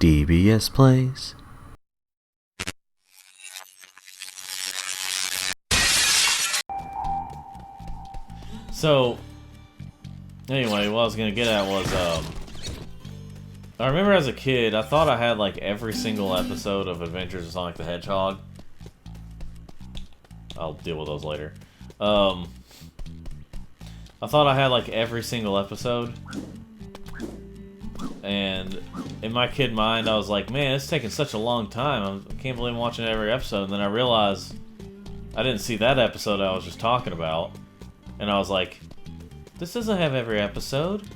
DBS plays. So, anyway, what I was gonna get at was, I remember as a kid, I thought I had like every single episode of Adventures of Sonic the Hedgehog. I'll deal with those later. I thought I had like every single episode. And in my kid mind, I was like, man, it's taking such a long time. I can't believe I'm watching every episode. And then I realized I didn't see that episode I was just talking about. And I was like, this doesn't have every episode.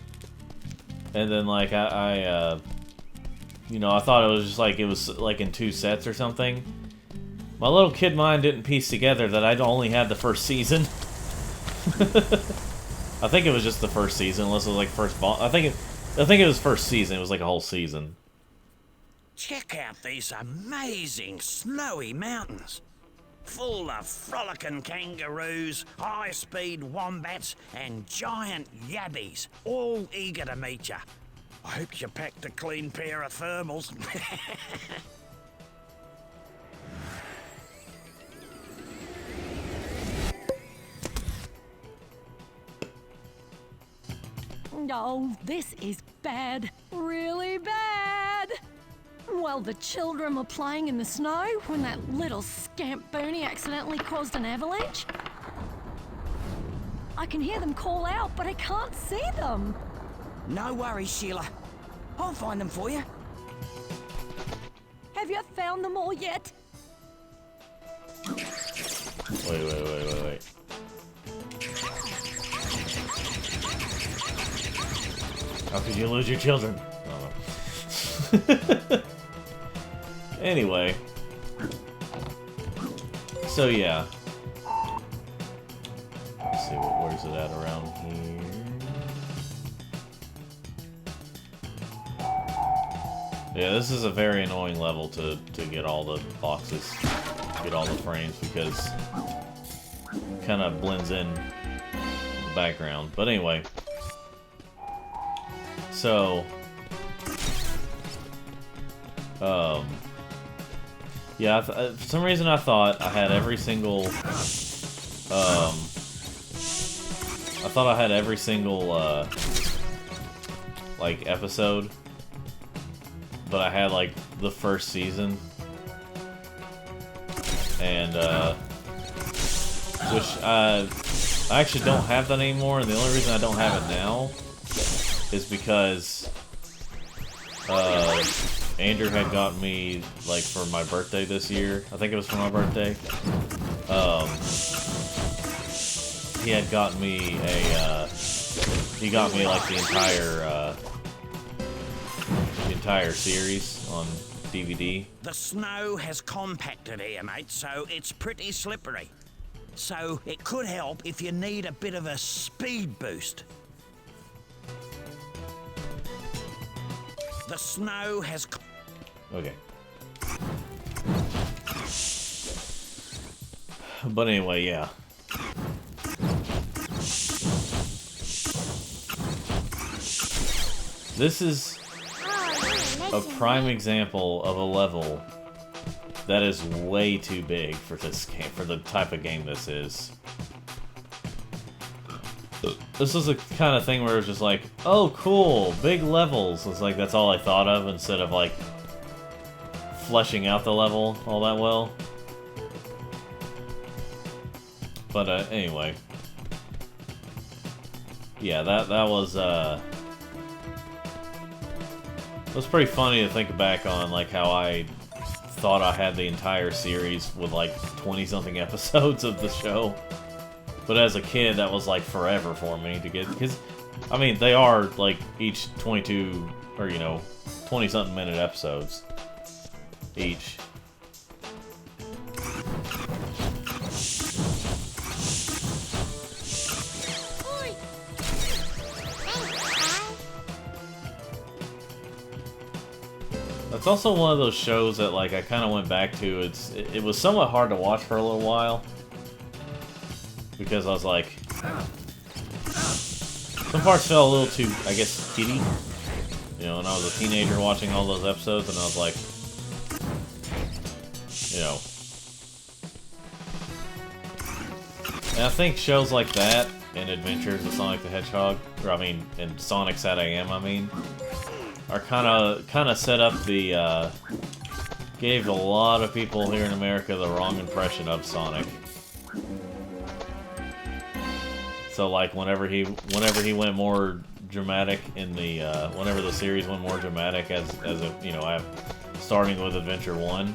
And then, like, I thought it was just like, it was like in 2 sets or something. My little kid mind didn't piece together that I'd only had the first season. I think it was just the first season, unless it was like first ball. I think it was first season. It was like a whole season. Check out these amazing snowy mountains. Full of frolicking kangaroos, high-speed wombats, and giant yabbies, all eager to meet you. I hope you packed a clean pair of thermals. Oh, this is bad. Really bad. Well, the children were playing in the snow when that little scamp Booney accidentally caused an avalanche. I can hear them call out, but I can't see them. No worries, Sheila. I'll find them for you. Have you found them all yet? Wait. How could you lose your children? Oh. Anyway. So yeah. Let's see, where's it at around here? Yeah, this is a very annoying level to get all the boxes, get all the frames, because it kind of blends in with the background. But anyway. So, yeah, for some reason I thought I had every single, like, episode, but I had, like, the first season, and, which, I actually don't have that anymore, and the only reason I don't have it now is because Andrew had got me, like, for my birthday this year. I think it was for my birthday. He had got me he got me, like, the entire series on DVD. The snow has compacted here, mate, so it's pretty slippery. So it could help if you need a bit of a speed boost. The snow has... Okay. But anyway, yeah. This is a prime example of a level that is way too big for this game, for the type of game this is. This is the kind of thing where it's just like, oh cool, big levels. It's like, that's all I thought of, instead of like fleshing out the level all that well. But anyway. Yeah, that was it was pretty funny to think back on, like, how I thought I had the entire series with like 20-something episodes of the show. But as a kid, that was like forever for me to get, because, I mean, they are like each 22 or 20-something minute episodes each. That's also one of those shows that, like, I kind of went back to. It was somewhat hard to watch for a little while, because I was like, some parts felt a little too, I guess, kiddie. You know, when I was a teenager watching all those episodes, and I was like, you know. And I think shows like that, and Adventures of Sonic the Hedgehog, or I mean, and Sonic Sat AM, I mean, are kind of set up the, gave a lot of people here in America the wrong impression of Sonic. So like whenever he went more dramatic in the whenever the series went more dramatic as a, you know, starting with Adventure 1,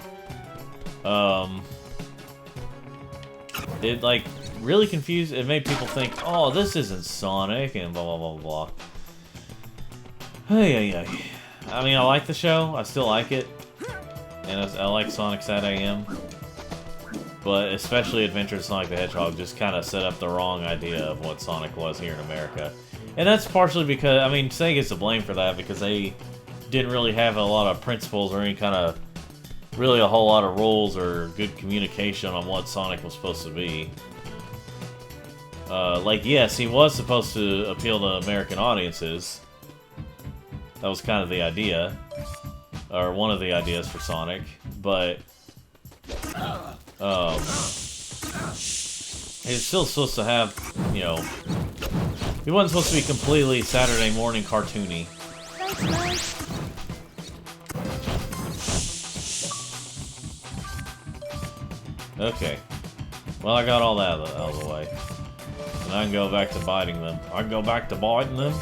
it like really confused. It made people think, oh, this isn't Sonic, and blah blah blah blah. Hey. I mean, I like the show. I still like it, and I like Sonic Sat AM. But especially Adventures of Sonic the Hedgehog just kind of set up the wrong idea of what Sonic was here in America. And that's partially because, I mean, Sega gets to blame for that because they didn't really have a lot of principles or any kind of, really a whole lot of rules or good communication on what Sonic was supposed to be. Like, yes, he was supposed to appeal to American audiences. That was kind of the idea. Or one of the ideas for Sonic. But it's still supposed to have, you know, he wasn't supposed to be completely Saturday morning cartoony. Thanks, guys. Okay. Well, I got all that out of the way. And I can go back to biting them. I can go back to biting them.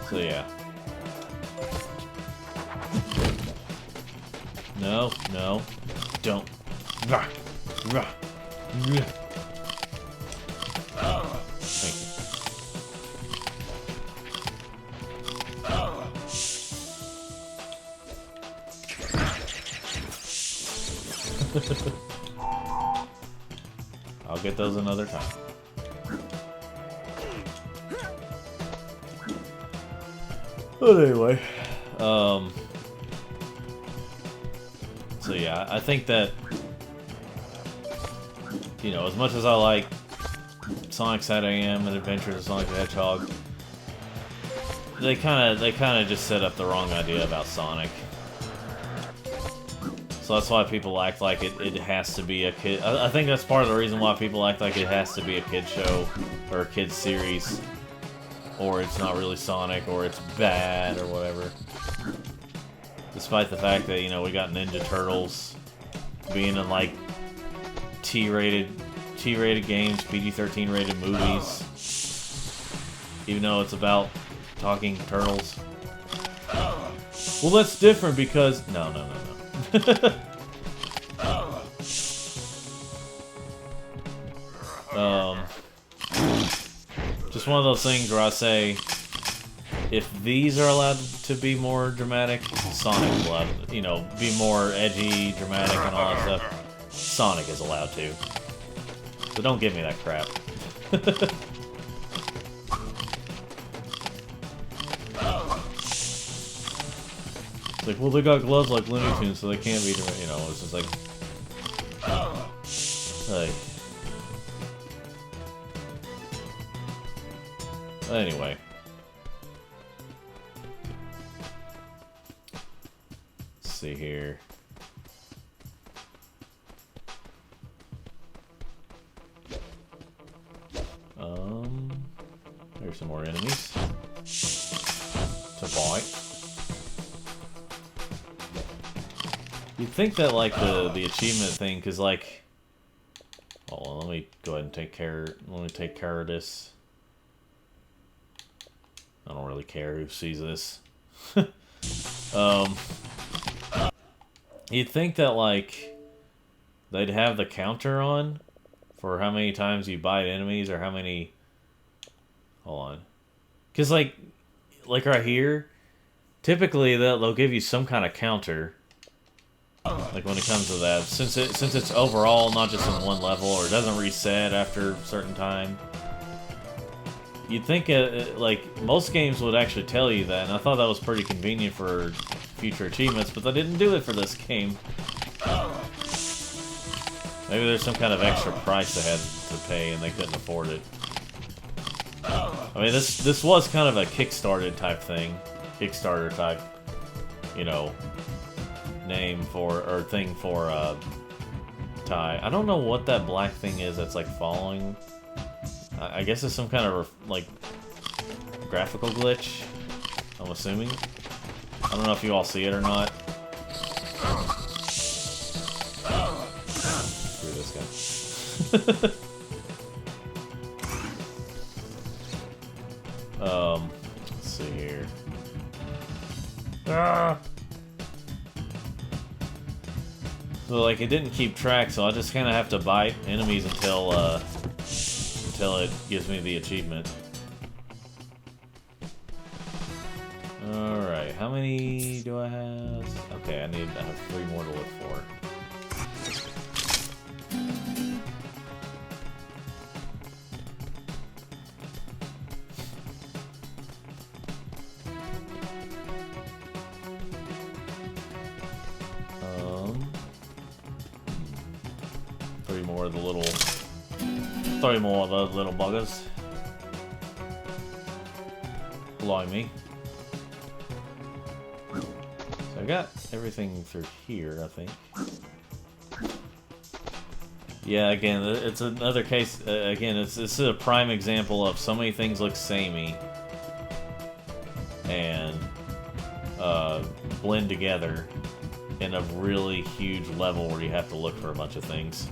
So yeah. No, don't. Rah, rah, rah. Thank you. I'll get those another time. But anyway, so yeah, I think that, you know, as much as I like Sonic Sat AM and Adventures of Sonic the Hedgehog, they kind of just set up the wrong idea about Sonic. So that's why people act like it has to be a kid. I think that's part of the reason why people act like it has to be a kid show or a kid series, or it's not really Sonic, or it's bad, or whatever. Despite the fact that, you know, we got Ninja Turtles being in like T-rated games, PG-13 rated movies, even though it's about talking turtles. Well, that's different because no. Just one of those things where I say, if these are allowed to be more dramatic, Sonic is allowed to, you know, be more edgy, dramatic, and all that stuff. Sonic is allowed to. So don't give me that crap. It's like, well, they got gloves like Looney Tunes, so they can't be, you know, it's just like... Anyway. Let's see here. There's some more enemies to fight. You'd think that, like, the achievement thing, because, like... Hold on, let me go ahead and take care of this. I don't really care who sees this. You'd think that, like, they'd have the counter on for how many times you bite enemies, or how many... Hold on. Because, like right here, typically they'll give you some kind of counter. Like when it comes to that, since it's overall, not just in one level, or it doesn't reset after a certain time. you'd think like most games would actually tell you that, and I thought that was pretty convenient for future achievements, but they didn't do it for this game. Maybe there's some kind of extra price they had to pay and they couldn't afford it. I mean, this was kind of a Kickstarter type thing. Kickstarter type, you know, name for, or thing for, Ty. I don't know what that black thing is that's, like, following. I guess it's some kind of, like, graphical glitch, I'm assuming. I don't know if you all see it or not. Screw this guy. Let's see here. Ah! So, like, it didn't keep track, so I just kind of have to bite enemies until it gives me the achievement. Alright, how many do I have? Okay, I have 3 more to look for. Three more of the little buggers. Blowing me. So I got everything through here, I think. Yeah, again, it's another case. Again, this is a prime example of so many things look samey and blend together in a really huge level where you have to look for a bunch of things.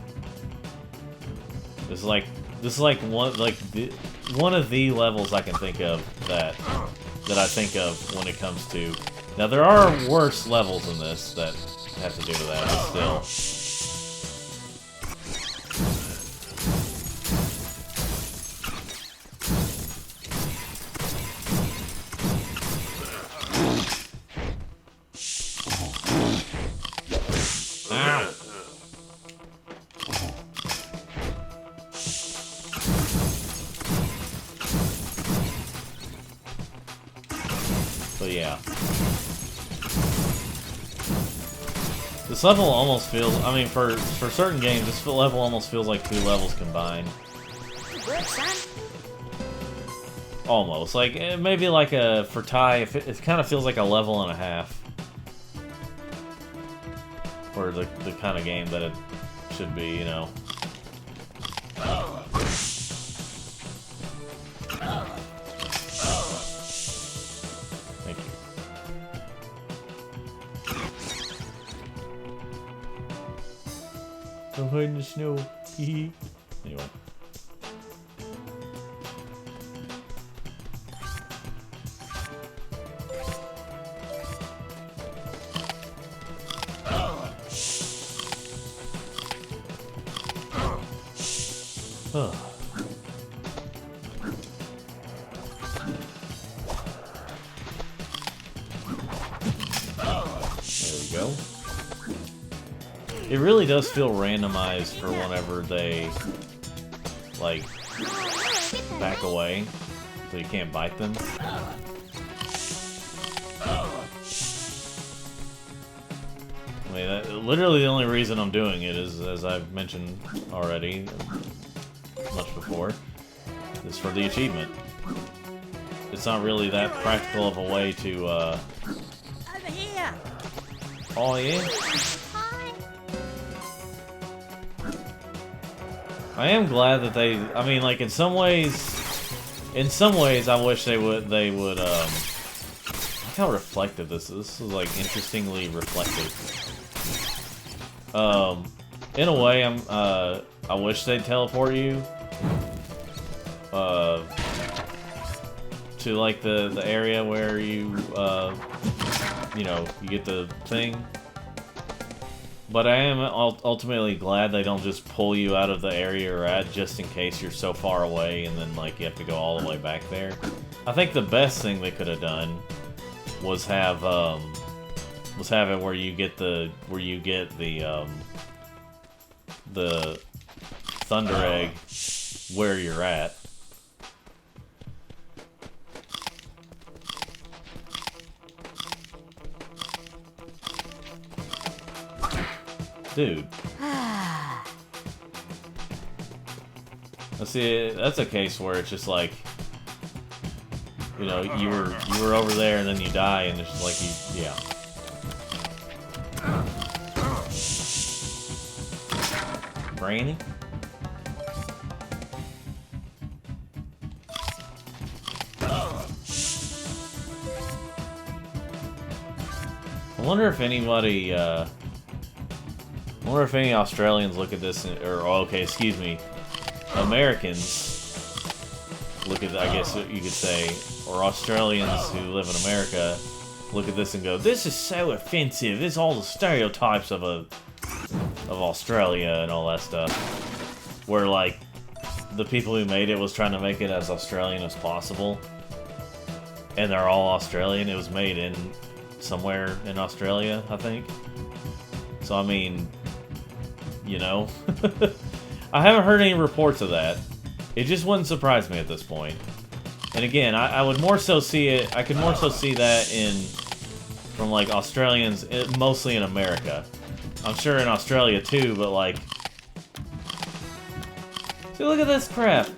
This is like one of the levels I can think of that I think of when it comes to. Now there are worse levels than this that have to do with that, but still. But yeah. This level almost feels, I mean, for certain games, this level almost feels like 2 levels combined. Almost. Like, maybe like for Ty, it kind of feels like a level and a half. For the kind of game that it should be, you know. Thank you. Don't hide in the snow. Anyway. There we go. It really does feel randomized for whenever they, like, back away, so you can't bite them. I mean, literally the only reason I'm doing it is, as I've mentioned already, much before, is for the achievement. It's not really that practical of a way to, Over here. Oh, yeah? Hi. I am glad that they, I mean, like, in some ways, I wish they would, look how reflective this is. This is, like, interestingly reflective. In a way, I wish they'd teleport you, to, like, the area where you, you know, you get the thing. But I am ultimately glad they don't just pull you out of the area you're at just in case you're so far away and then, like, you have to go all the way back there. I think the best thing they could have done was have it where you get the Thunder Egg where you're at. dude. Let's see, that's a case where it's just like, you know, you were over there and then you die and it's just like you, yeah. Granny? I wonder if anybody, I wonder if any Australians look at this, or, okay, excuse me, Americans look at, I guess you could say, or Australians who live in America look at this and go, this is so offensive, it's all the stereotypes of Australia and all that stuff. Where, like, the people who made it was trying to make it as Australian as possible. And they're all Australian. It was made in somewhere in Australia, I think. So, I mean, you know. I haven't heard any reports of that. It just wouldn't surprise me at this point. And again, I would more so see it, I could more so see that from like Australians, mostly in America. I'm sure in Australia too, but like, see, look at this crap.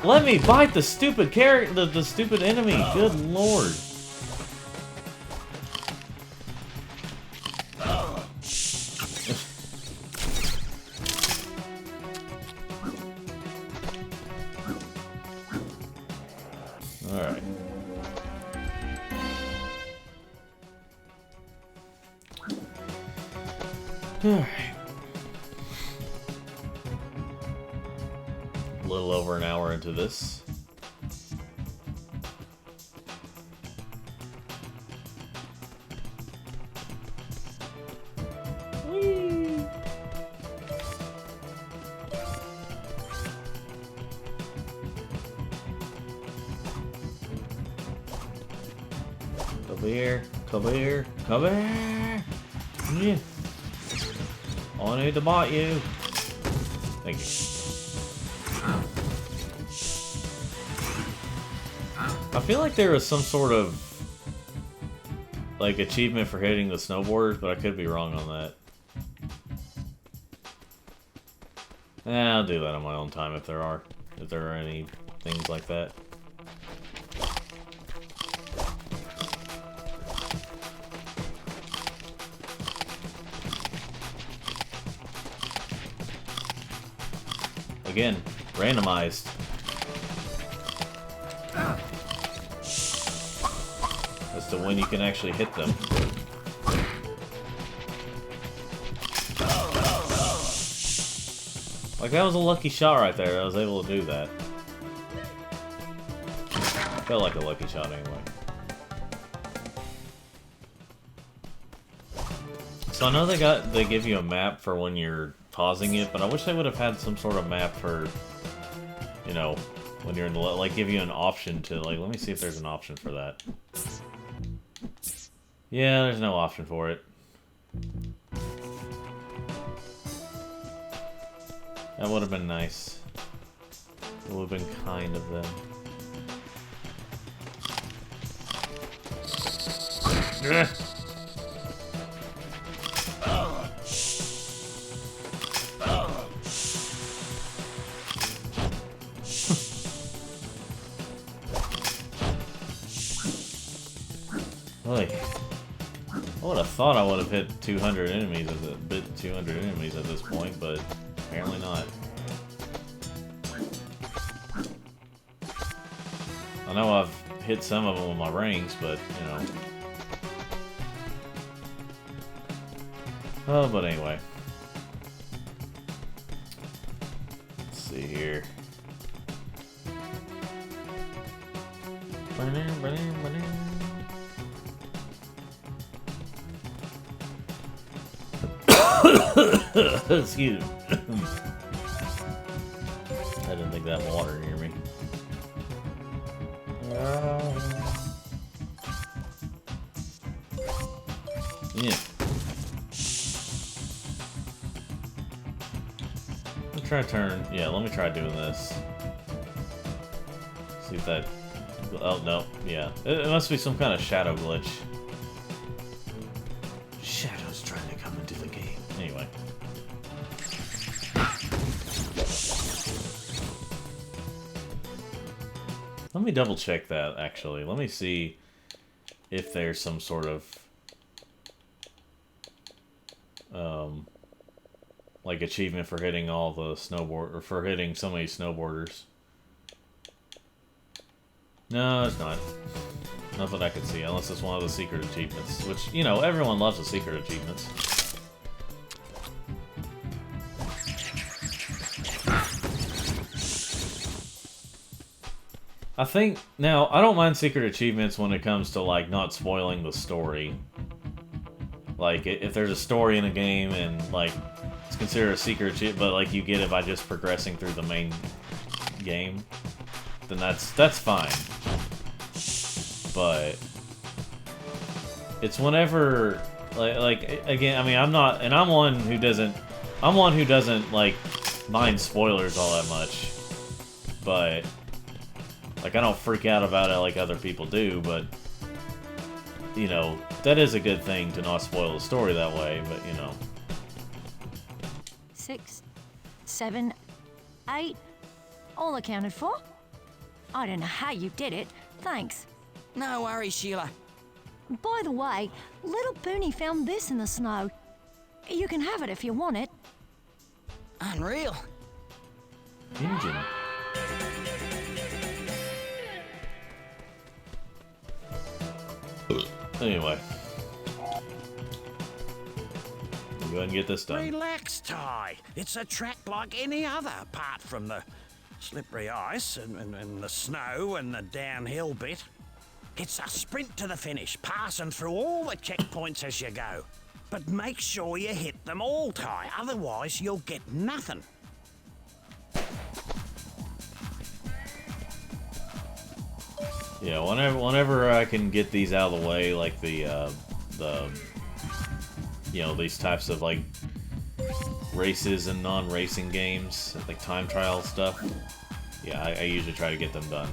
Let me bite the stupid the stupid enemy. Good lord. Alright. Alright. A little over an hour into this. Whee! Come here, come here, come here! Yeah. I need to bite you. Thank you. I feel like there was some sort of like achievement for hitting the snowboarders, but I could be wrong on that. I'll do that on my own time if there are any things like that. Again, randomized. As to when you can actually hit them. Like, that was a lucky shot right there. I was able to do that. Felt like a lucky shot anyway. So I know they give you a map for when you're pausing it, but I wish they would have had some sort of map for, you know, when you're in the, like, give you an option to, like, let me see if there's an option for that. Yeah, there's no option for it. That would have been nice. It would have been kind of them. Like, I would have thought I would have hit 200 enemies at this point, but apparently not. I know I've hit some of them with my rings, but you know. Oh, but anyway. Let's see here. Excuse me. I didn't think that water near me. Yeah. Let me try turn. Yeah, let me try doing this. See if that. Oh no. Yeah. It must be some kind of shadow glitch. Shadows trying to come into the game. Anyway. Let me double check that, actually. Let me see if there's some sort of... like achievement for hitting all the snowboard... or for hitting so many snowboarders. No, it's not. Not that I can see, unless it's one of the secret achievements. Which, you know, everyone loves the secret achievements. I think, now, I don't mind secret achievements when it comes to, like, not spoiling the story. Like, if there's a story in a game and, like, it's considered a secret achievement, but, like, you get it by just progressing through the main game, then that's fine. But it's whenever, like again, I mean, I'm one who doesn't, like, mind spoilers all that much. But, like, I don't freak out about it like other people do, but, you know, that is a good thing to not spoil the story that way, but, you know. 6, 7, 8, all accounted for. I don't know how you did it. Thanks. No worries, Sheila. By the way, little Booney found this in the snow. You can have it if you want it. Unreal. Engine. Anyway. Go ahead and get this done. Relax, Ty. It's a track like any other, apart from the slippery ice and the snow and the downhill bit. It's a sprint to the finish, passing through all the checkpoints as you go. But make sure you hit them all, Ty, otherwise you'll get nothing. Yeah, whenever I can get these out of the way, like the you know, these types of, like, races and non-racing games, like time trial stuff, yeah, I usually try to get them done.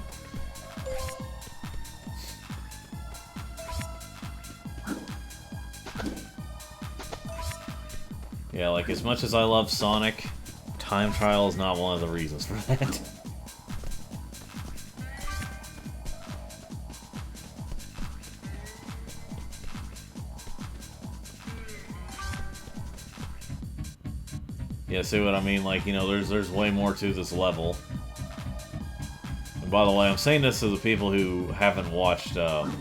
Yeah, like, as much as I love Sonic, time trial is not one of the reasons for that. Yeah, see what I mean? Like, you know, there's way more to this level. And by the way, I'm saying this to the people who haven't watched, I'm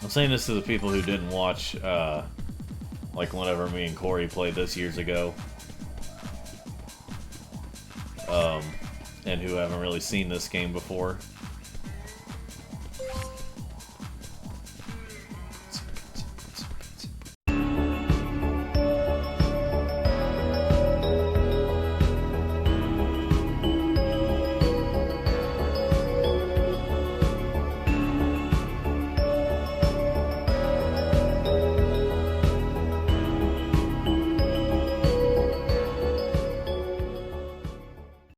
saying this to the people who didn't watch, like, whenever me and Corey played this years ago. And who haven't really seen this game before.